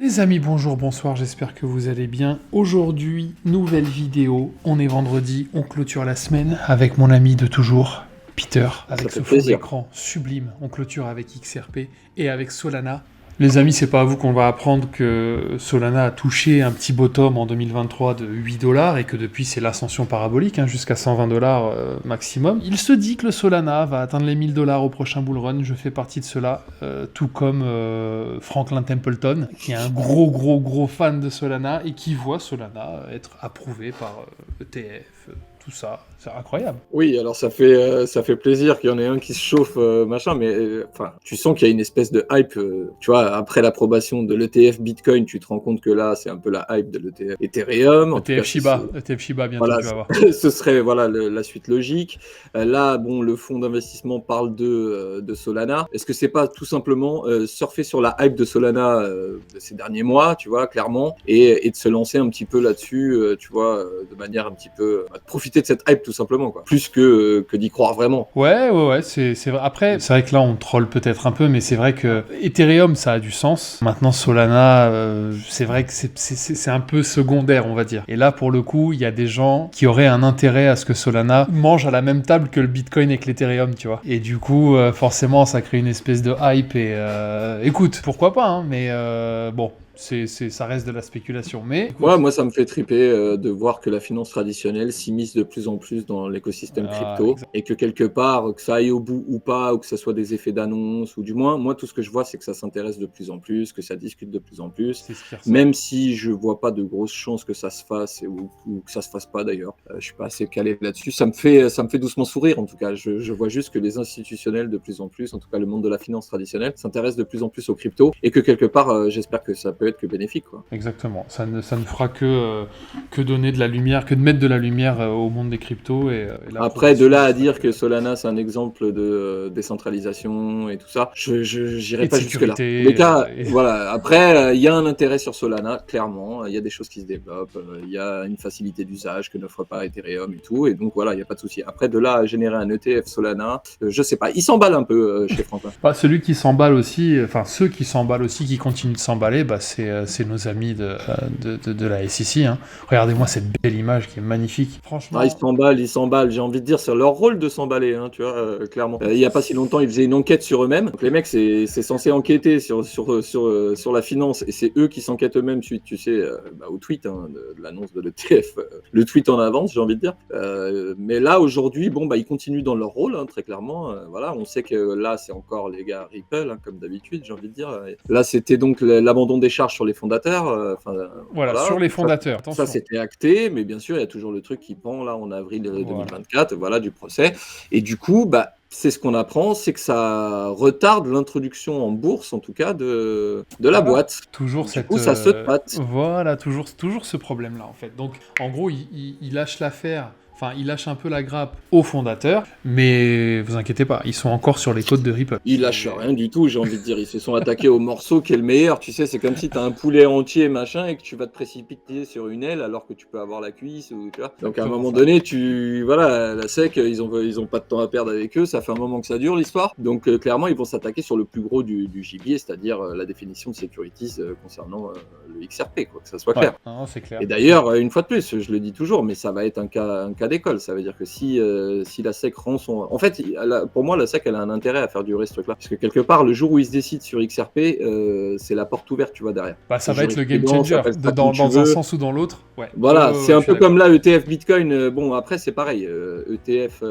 Les amis, bonjour, bonsoir, j'espère que vous allez bien. Aujourd'hui, nouvelle vidéo, on est vendredi, on clôture la semaine avec mon ami de toujours, Peter, avec fait ce fond plaisir. d'écran sublime. On clôture avec XRP et avec Solana. Les amis, c'est pas à vous qu'on va apprendre que Solana a touché un petit bottom en 2023 de 8 dollars et que depuis c'est l'ascension parabolique jusqu'à 120 dollars maximum. Il se dit que le Solana va atteindre les 1000 dollars au prochain bull run. Je fais partie de cela, tout comme Franklin Templeton, qui est un gros fan de Solana et qui voit Solana être approuvé par ETF, tout ça. C'est incroyable. Oui, alors ça fait plaisir qu'il y en ait un qui se chauffe, machin, mais enfin, tu sens qu'il y a une espèce de hype, tu vois, après l'approbation de l'ETF Bitcoin, tu te rends compte que là, c'est un peu la hype de l'ETF Ethereum. En tout cas, ETF Shiba bientôt, voilà, tu vas voir. ce serait voilà la suite logique. Là, bon, le fonds d'investissement parle de Solana. Est-ce que c'est pas tout simplement surfer sur la hype de Solana de ces derniers mois, tu vois, clairement, et de se lancer un petit peu là-dessus, tu vois, de manière un petit peu de profiter de cette hype tout simplement, quoi, plus que d'y croire vraiment. Ouais, c'est vrai. Après, c'est vrai que là, on troll peut-être un peu, mais c'est vrai que Ethereum, ça a du sens. Maintenant, Solana, c'est vrai que c'est un peu secondaire, on va dire. Et là, pour le coup, il y a des gens qui auraient un intérêt à ce que Solana mange à la même table que le Bitcoin et que l'Ethereum, tu vois. Et du coup, forcément, ça crée une espèce de hype. Et écoute, pourquoi pas, mais bon. Ça reste de la spéculation, mais écoute. Ouais, moi, ça me fait triper de voir que la finance traditionnelle s'immisce de plus en plus dans l'écosystème crypto et que quelque part, que ça aille au bout ou pas, ou que ce soit des effets d'annonce, ou du moins, moi, tout ce que je vois, c'est que ça s'intéresse de plus en plus, que ça discute de plus en plus, C'est ce qui ressort. même si je vois pas de grosses chances que ça se fasse ou que ça se fasse pas d'ailleurs. Je suis pas assez calé là-dessus. Ça me fait doucement sourire, en tout cas. Je vois juste que les institutionnels, de plus en plus, en tout cas le monde de la finance traditionnelle, s'intéressent de plus en plus aux cryptos et que quelque part, j'espère que ça peut être que bénéfique, quoi. Exactement. Ça ne fera que donner de la lumière, que de mettre de la lumière au monde des cryptos et la Après, de progression là de à ça. dire que Solana, c'est un exemple de décentralisation et tout ça, je Et n'irai de pas jusque-là. En tous les sécurité. cas, voilà. Après, il y a un intérêt sur Solana, clairement. Il y a des choses qui se développent. Il y a une facilité d'usage que n'offre pas Ethereum et tout. Et donc, voilà, il n'y a pas de souci. Après, de là à générer un ETF Solana, je sais pas. Il s'emballe un peu chez Franklin. Bah, celui qui s'emballe aussi, enfin ceux qui s'emballent aussi, qui continuent de s'emballer, bah, c'est nos amis de la SEC. Regardez-moi cette belle image qui est magnifique. Ah, Franchement, ils s'emballent, j'ai envie de dire, c'est leur rôle de s'emballer, tu vois, clairement. Il y a pas si longtemps, ils faisaient une enquête sur eux-mêmes. Donc les mecs, c'est censé enquêter sur la finance, et c'est eux qui s'enquêtent eux-mêmes suite, tu sais, au tweet de l'annonce de l'ETF, le tweet en avance, j'ai envie de dire. Mais là, aujourd'hui, bon, ils continuent dans leur rôle, très clairement. Voilà, on sait que là, c'est encore les gars Ripple, comme d'habitude, j'ai envie de dire. Là, c'était donc l'abandon des charges sur les fondateurs. voilà, Voilà, sur les donc fondateurs, ça, attention. c'était acté, mais bien sûr, il y a toujours le truc qui pend là en avril Voilà. 2024, voilà, du procès. Et du coup, c'est ce qu'on apprend, c'est que ça retarde l'introduction en bourse, en tout cas, de la Voilà. boîte. Toujours Du cette. coup, ça saute patte. Voilà, toujours ce problème-là, en fait. Donc, en gros, il lâche l'affaire. Enfin, il lâche un peu la grappe aux fondateurs, mais vous inquiétez pas, ils sont encore sur les côtes de Ripple. Ils lâchent rien du tout, j'ai envie de dire. Ils se sont attaqués au morceau qui est le meilleur. Tu sais, c'est comme si tu as un poulet entier, machin, et que tu vas te précipiter sur une aile alors que tu peux avoir la cuisse. Ou, tu vois. Donc à un Exactement moment ça. donné, voilà, la SEC, ils ont pas de temps à perdre avec eux. Ça fait un moment que ça dure l'histoire. Donc clairement, ils vont s'attaquer sur le plus gros du gibier, c'est-à-dire la définition de securities concernant le XRP, quoi, que ça soit clair. Ouais, non, c'est clair. Et d'ailleurs, une fois de plus, je le dis toujours, mais ça va être un cas d'école. Ça veut dire que si la SEC rend son... En fait, pour moi, la SEC, elle a un intérêt à faire durer ce truc-là. Parce que quelque part, le jour où ils se décident sur XRP, c'est la porte ouverte, tu vois, derrière. Bah, ça va être le game Jurisprudence, changer, appelle ça comme tu dans un veux. sens ou dans l'autre. Ouais. Voilà, c'est Je un suis peu d'accord. comme là, ETF Bitcoin. Bon, après, c'est pareil. ETF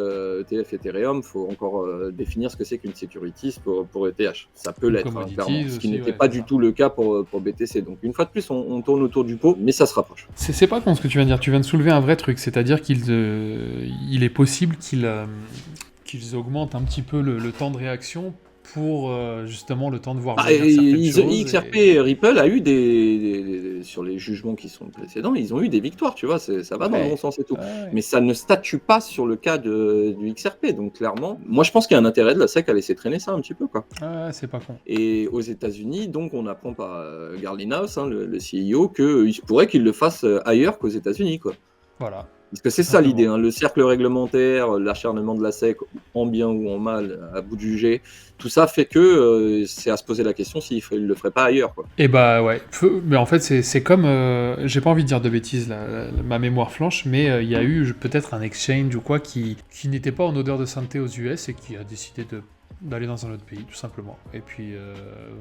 Ethereum, il faut encore définir ce que c'est qu'une securities pour ETH. Ça peut Une l'être, clairement. commodities Ce qui aussi, n'était ouais, pas c'est du ça. tout le cas pour BTC. Donc, une fois de plus, on tourne autour du pot, mais ça se rapproche. C'est pas con ce que tu viens de dire. Tu viens de soulever un vrai truc, c'est-à-dire il est possible qu'ils augmentent un petit peu le temps de réaction pour justement le temps de voir venir certaines choses. XRP Ripple a eu sur les jugements qui sont précédents, ils ont eu des victoires, tu vois, ça va dans le bon Ouais. sens et tout. Ouais. Mais ça ne statue pas sur le cas du XRP, donc clairement, moi je pense qu'il y a un intérêt de la SEC à laisser traîner ça un petit peu, quoi. Ouais, c'est pas con. Et aux États-Unis, donc on apprend par Garlinghouse, le CEO, qu'il se pourrait qu'il le fasse ailleurs qu'aux États-Unis, quoi. Voilà. Parce que c'est ça Simplement. l'idée, hein, le cercle réglementaire, l'acharnement de la SEC, en bien ou en mal, à bout de juger, tout ça fait que c'est à se poser la question s'il ne le ferait pas ailleurs, quoi. Et bah ouais, mais en fait c'est comme, j'ai pas envie de dire de bêtises, ma mémoire flanche, mais il y a eu peut-être un exchange ou quoi qui n'était pas en odeur de sainteté aux US et qui a décidé d'aller dans un autre pays, tout simplement. Et puis,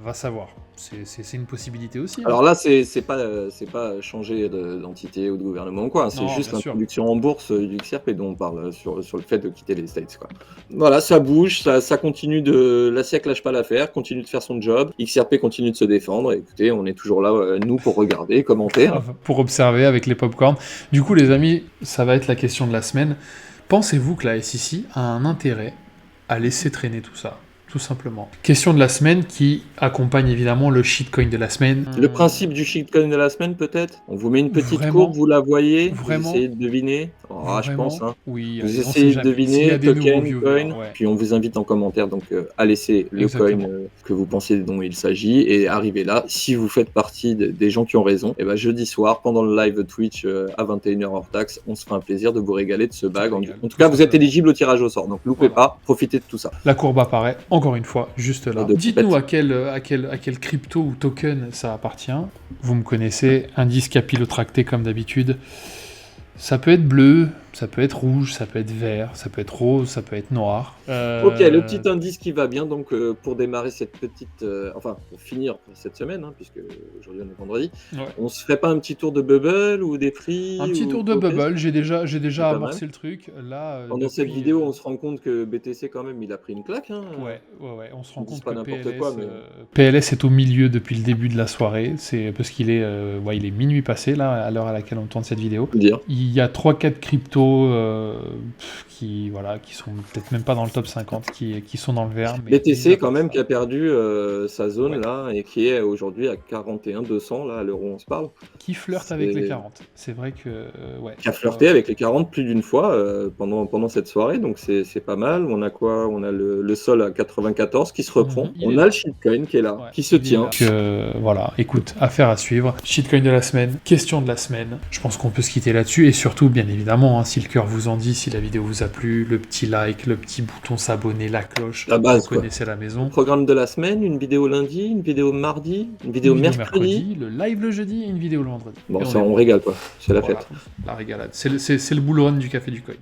va savoir. C'est une possibilité aussi. Hein. Alors là, c'est pas changer d'entité ou de gouvernement ou quoi, c'est Non, juste bien sûr. l'introduction en bourse du XRP dont on parle sur le fait de quitter les States, quoi. Voilà, ça bouge, ça continue la SEC lâche pas l'affaire, continue de faire son job, XRP continue de se défendre. Écoutez, on est toujours là, nous, pour regarder, commenter. Hein. Pour observer avec les popcorn. Du coup, les amis, ça va être la question de la semaine. Pensez-vous que la SEC a un intérêt à laisser traîner tout ça, tout simplement? Question de la semaine qui accompagne évidemment le shitcoin de la semaine. Le principe du shitcoin de la semaine, peut-être? On vous met une petite Vraiment? courbe, vous la voyez, vous Vraiment? essayez de deviner. Oh, je pense, hein. Oui, Vous allez, on sait essayez de jamais. S'il y a deviner, des nouveaux token, viewers, coin, ouais. puis on vous invite en commentaire donc à laisser le coin Exactement. que vous pensez dont il s'agit et arrivez là. Si vous faites partie des gens qui ont raison, et ben jeudi soir, pendant le live Twitch à 21h hors taxe, on se fera un plaisir de vous régaler de ce bag. En régale, tout tout cas, vous êtes simplement. éligible au tirage au sort, donc loupez Voilà. pas, profitez de tout ça. La courbe apparaît, encore une fois, juste là. De Dites-nous compète. à quel crypto ou token ça appartient. Vous me connaissez, indice capillotracté comme d'habitude. Ça peut être bleu, ça peut être rouge, ça peut être vert, ça peut être rose, ça peut être noir. Ok, le petit indice qui va bien, donc pour démarrer cette petite... enfin, pour finir cette semaine, hein, puisque aujourd'hui on est vendredi, Ouais. on se ferait pas un petit tour de bubble ou des prix Un petit ou tour de quoi, bubble, j'ai déjà pas amorcé mal. le truc. Là, Pendant cette depuis, vidéo, on se rend compte que BTC, quand même, il a pris une claque. Hein. Ouais, on se rend Ils disent compte pas que n'importe quoi, mais... PLS est au milieu depuis le début de la soirée. C'est parce qu'il est, il est minuit passé, là, à l'heure à laquelle on tourne cette vidéo. Faut dire. Il y a 3-4 cryptos qui sont peut-être même pas dans le top 50, qui sont dans le vert. Mais BTC, quand même, qui a perdu sa zone, là, et qui est aujourd'hui à 41 200, là, à l'heure où on se parle. Qui flirte avec les 40. C'est vrai que, ouais. Qui a flirté avec les 40 plus d'une fois pendant cette soirée, donc c'est pas mal. On a quoi? On a le sol à 94 qui se reprend. On a le shitcoin qui est là, qui se tient. Donc voilà, écoute, affaire à suivre. Shitcoin de la semaine, question de la semaine. Je pense qu'on peut se quitter là-dessus. Et surtout, bien évidemment, hein, si le cœur vous en dit, si la vidéo vous a plu, le petit like, le petit bouton s'abonner, la cloche, La base, vous connaissez la maison. Programme de la semaine, une vidéo lundi, une vidéo mardi, une vidéo mercredi. Le live le jeudi et une vidéo le vendredi. Bon, ça, on régale, quoi. C'est la fête. La régalade. C'est le bull run du café du coin.